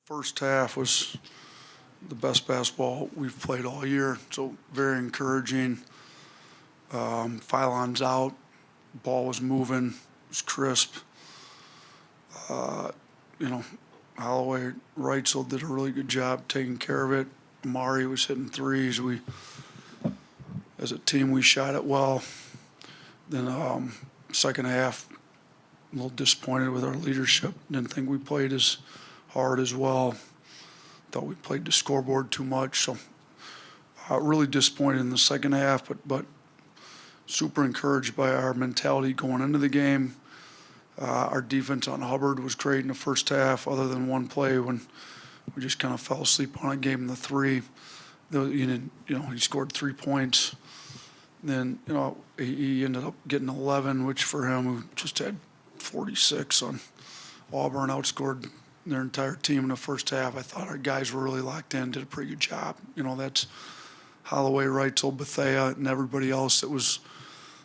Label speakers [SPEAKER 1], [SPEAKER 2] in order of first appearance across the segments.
[SPEAKER 1] First half was the best basketball we've played all year, so very encouraging. Philon's out, ball was moving, it was crisp. Uh, you know, Holloway, Reitzel did a really good job taking care of it. Amari was hitting threes. As a team, we shot it well. Then second half, a little disappointed with our leadership. Didn't think we played as hard as well. Thought we played the scoreboard too much. So really disappointed in the second half, but super encouraged by our mentality going into the game. Our defense on Hubbard was great in the first half, other than one play when we just kind of fell asleep on it, gave him the three. He scored 3 points. Then, he ended up getting 11, which for him, who just had 46 on Auburn, outscored their entire team in the first half. I thought our guys were really locked in, did a pretty good job. That's Holloway, Reitzel, Bethea, and everybody else that was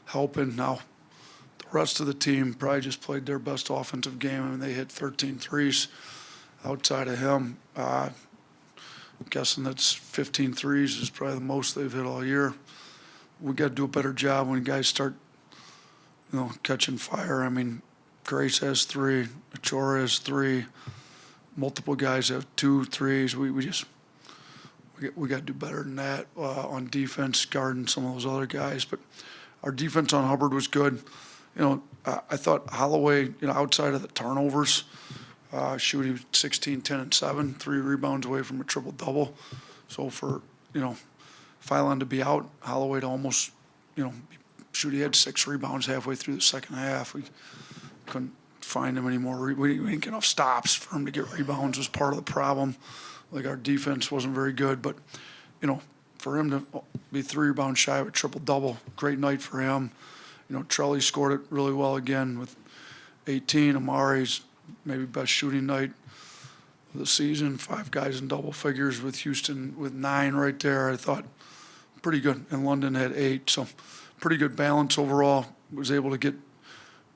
[SPEAKER 1] helping. Now, the rest of the team probably just played their best offensive game. I mean, they hit 13 threes outside of him. I'm guessing that's 15 threes is probably the most they've hit all year. We got to do a better job when guys start, catching fire. I mean, Grace has 3, Achora has 3, multiple guys have 2 threes. We got to do better than that on defense, guarding some of those other guys. But our defense on Hubbard was good. I thought Holloway, outside of the turnovers, shooting 16, 10, and 7, 3 rebounds away from a triple-double. So for, Philon to be out, Holloway to almost, shoot, he had 6 rebounds halfway through the second half. We couldn't find him anymore. We didn't get enough stops for him to get rebounds was part of the problem. Like, our defense wasn't very good, but, for him to be 3 rebounds shy of a triple-double, great night for him. Trelly scored it really well again with 18. Amari's maybe best shooting night of the season. 5 guys in double figures with Houston with 9 right there. I thought pretty good. And London had 8, so pretty good balance overall. Was able to get,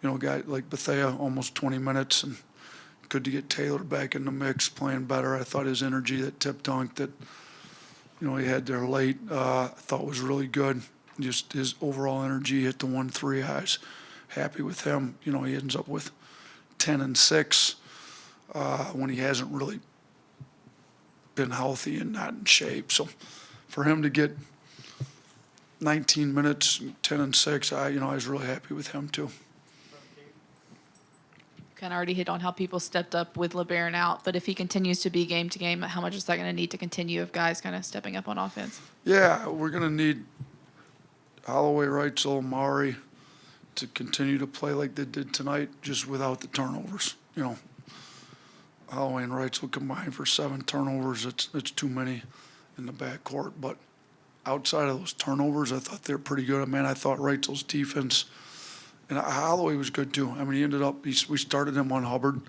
[SPEAKER 1] a guy like Bethea almost 20 minutes, and good to get Taylor back in the mix, playing better. I thought his energy, that tip dunk that, he had there late, I thought was really good. Just his overall energy, hit the 1-3. I was happy with him. He ends up with 10 and 6 when he hasn't really been healthy and not in shape. So for him to get 19 minutes, 10 and 6, I was really happy with him too.
[SPEAKER 2] Kind of already hit on how people stepped up with Labaron out, but if he continues to be game to game, how much is that going to need to continue if guys kind of stepping up on offense?
[SPEAKER 1] Yeah, we're going to need Holloway, Reitzel, Amari to continue to play like they did tonight, just without the turnovers. Holloway and Reitzel combined for 7 turnovers. It's too many in the backcourt. But outside of those turnovers, I thought they were pretty good. I thought Reitzel's defense, and Holloway was good too. He ended up, we started him on Hubbard,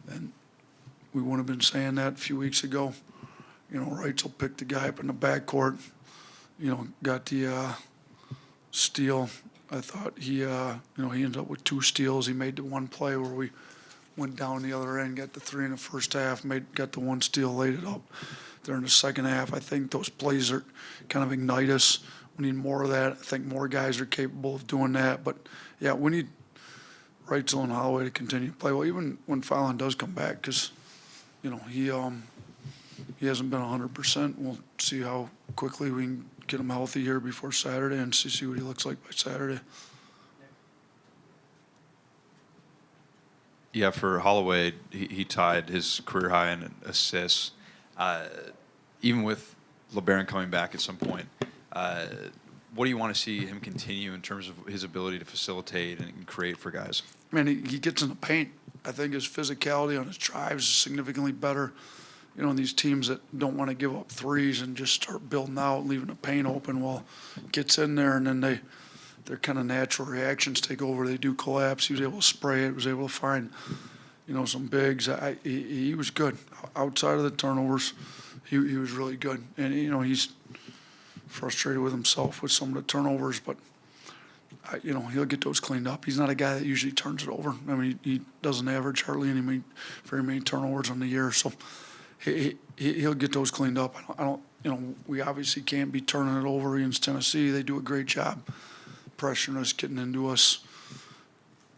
[SPEAKER 1] and we wouldn't have been saying that a few weeks ago. Reitzel picked the guy up in the backcourt, got the steal. I thought he ended up with 2 steals. He made the one play where we went down the other end, got the 3 in the first half, got the 1 steal, laid it up there in the second half. I think those plays are kind of ignite us. We need more of that. I think more guys are capable of doing that. But, yeah, we need Reitzel and Holloway to continue to play well, even when Philon does come back, because, he hasn't been 100%. We'll see how quickly we can get him healthy here before Saturday and see what he looks like by Saturday.
[SPEAKER 3] Yeah, for Holloway, he tied his career high in assists. Even with Labaron coming back at some point, what do you want to see him continue in terms of his ability to facilitate and create for guys?
[SPEAKER 1] He gets in the paint. I think his physicality on his drives is significantly better. These teams that don't want to give up threes and just start building out, leaving the paint open, gets in there, and then their kind of natural reactions take over. They do collapse. He was able to spray it, was able to find, some bigs. He was good. Outside of the turnovers, he was really good. And, he's frustrated with himself with some of the turnovers, but he'll get those cleaned up. He's not a guy that usually turns it over. He doesn't average hardly very many turnovers on the year. So he'll get those cleaned up. I don't, we obviously can't be turning it over against Tennessee. They do a great job pressuring us, getting into us,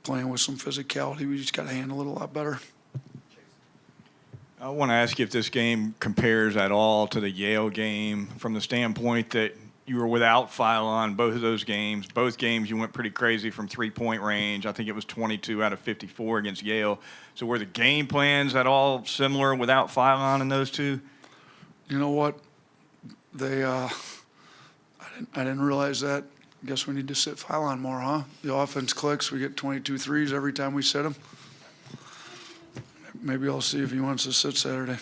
[SPEAKER 1] playing with some physicality. We just got to handle it a lot better.
[SPEAKER 4] I want to ask you if this game compares at all to the Yale game from the standpoint that you were without Philon both of those games. Both games you went pretty crazy from three-point range. I think it was 22 out of 54 against Yale. So were the game plans at all similar without Philon in those two?
[SPEAKER 1] You know what? I didn't realize that. I guess we need to sit Philon more, huh? The offense clicks. We get 22 threes every time we sit him. Maybe I'll see if he wants to sit Saturday.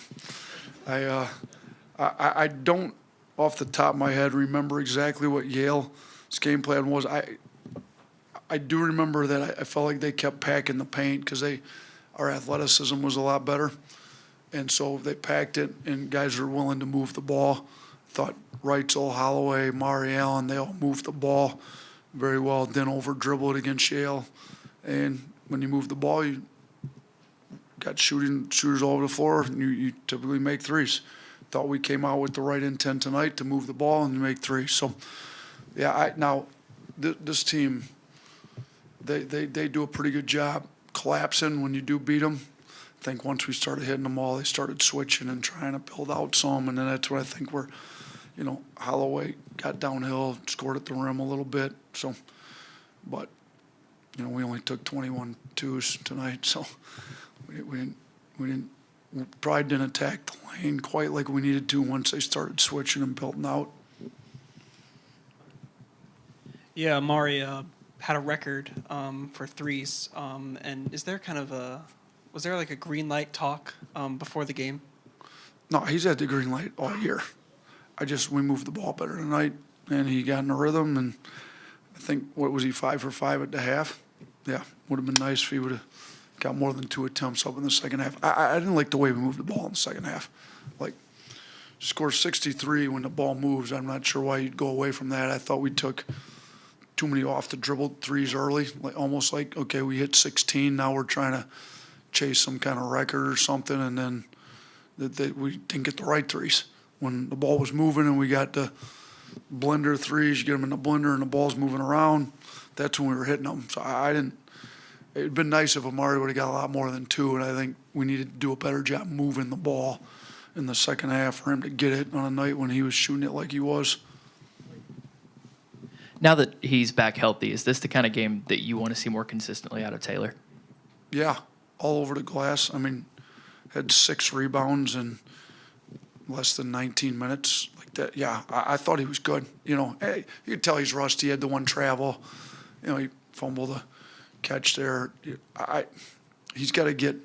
[SPEAKER 1] I don't, off the top of my head, remember exactly what Yale's game plan was. I do remember that I felt like they kept packing the paint because our athleticism was a lot better. And so they packed it, and guys were willing to move the ball. Thought Reitzel, Holloway, Mari Allen, they all moved the ball very well. Didn't over-dribble it against Yale. And when you move the ball, you got shooters all over the floor, and you typically make threes. Thought we came out with the right intent tonight to move the ball and make threes. So, yeah, this team, they do a pretty good job collapsing when you do beat them. I think once we started hitting them all, they started switching and trying to build out some, and then that's what I think Holloway got downhill, scored at the rim a little bit. So, but, we only took 21 twos tonight, so we probably didn't attack the lane quite like we needed to once they started switching and building out.
[SPEAKER 5] Yeah, Mari had a record for threes, and is there was there like a green light talk before the game?
[SPEAKER 1] No, he's had the green light all year. We moved the ball better tonight, and he got in a rhythm, and I think, what was he, 5 for 5 at the half? Yeah, would have been nice if he would have got more than 2 attempts up in the second half. I didn't like the way we moved the ball in the second half. Like, score 63 when the ball moves. I'm not sure why you'd go away from that. I thought we took too many off the dribble threes early, almost like, okay, we hit 16, now we're trying to chase some kind of record or something, and then we didn't get the right threes. When the ball was moving and we got the blender threes, you get them in the blender and the ball's moving around, that's when we were hitting them. So it'd been nice if Amari would have got a lot more than 2, and I think we needed to do a better job moving the ball in the second half for him to get it on a night when he was shooting it like he was.
[SPEAKER 6] Now that he's back healthy, is this the kind of game that you want to see more consistently out of Taylor?
[SPEAKER 1] Yeah, all over the glass. I mean, had 6 rebounds in less than 19 minutes like that. Yeah, I thought he was good. Hey, you could tell he's rusty. He had the one travel. He fumbled a catch there. He's got to get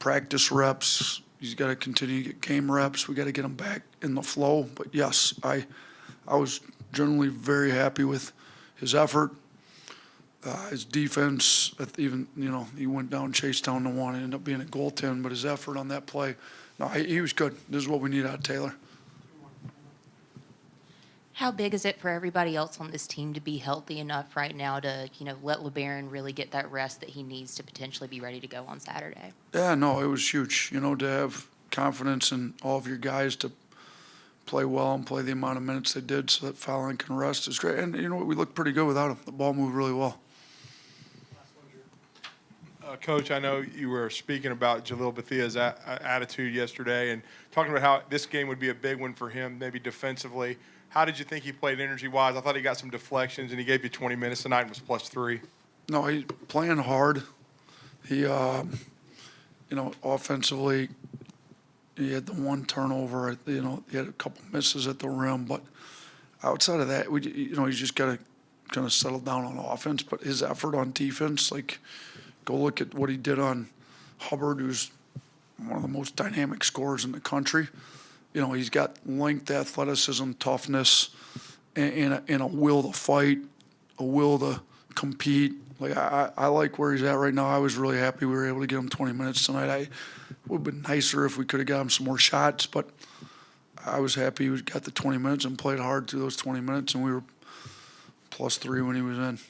[SPEAKER 1] practice reps. He's got to continue to get game reps. We got to get him back in the flow. But yes, I was generally very happy with his effort, his defense. Even he went down, chased down the one, ended up being a goaltend. But his effort on that play, no, he was good. This is what we need out of Taylor.
[SPEAKER 7] How big is it for everybody else on this team to be healthy enough right now to, let Labaron really get that rest that he needs to potentially be ready to go on Saturday?
[SPEAKER 1] Yeah, no, it was huge. To have confidence in all of your guys to play well and play the amount of minutes they did so that Philon can rest is great. And we looked pretty good without him. The ball moved really well.
[SPEAKER 8] Coach, I know you were speaking about Jalil Bethia's attitude yesterday and talking about how this game would be a big one for him, maybe defensively. How did you think he played energy-wise? I thought he got some deflections, and he gave you 20 minutes tonight and was +3.
[SPEAKER 1] No, he's playing hard. He, offensively, he had the one turnover. He had a couple misses at the rim. But outside of that, he's just got to kind of settle down on offense. But his effort on defense, go look at what he did on Hubbard, who's one of the most dynamic scorers in the country. He's got length, athleticism, toughness, and a will to fight, a will to compete. I like where he's at right now. I was really happy we were able to get him 20 minutes tonight. It would have been nicer if we could have got him some more shots, but I was happy he got the 20 minutes and played hard through those 20 minutes, and we were +3 when he was in.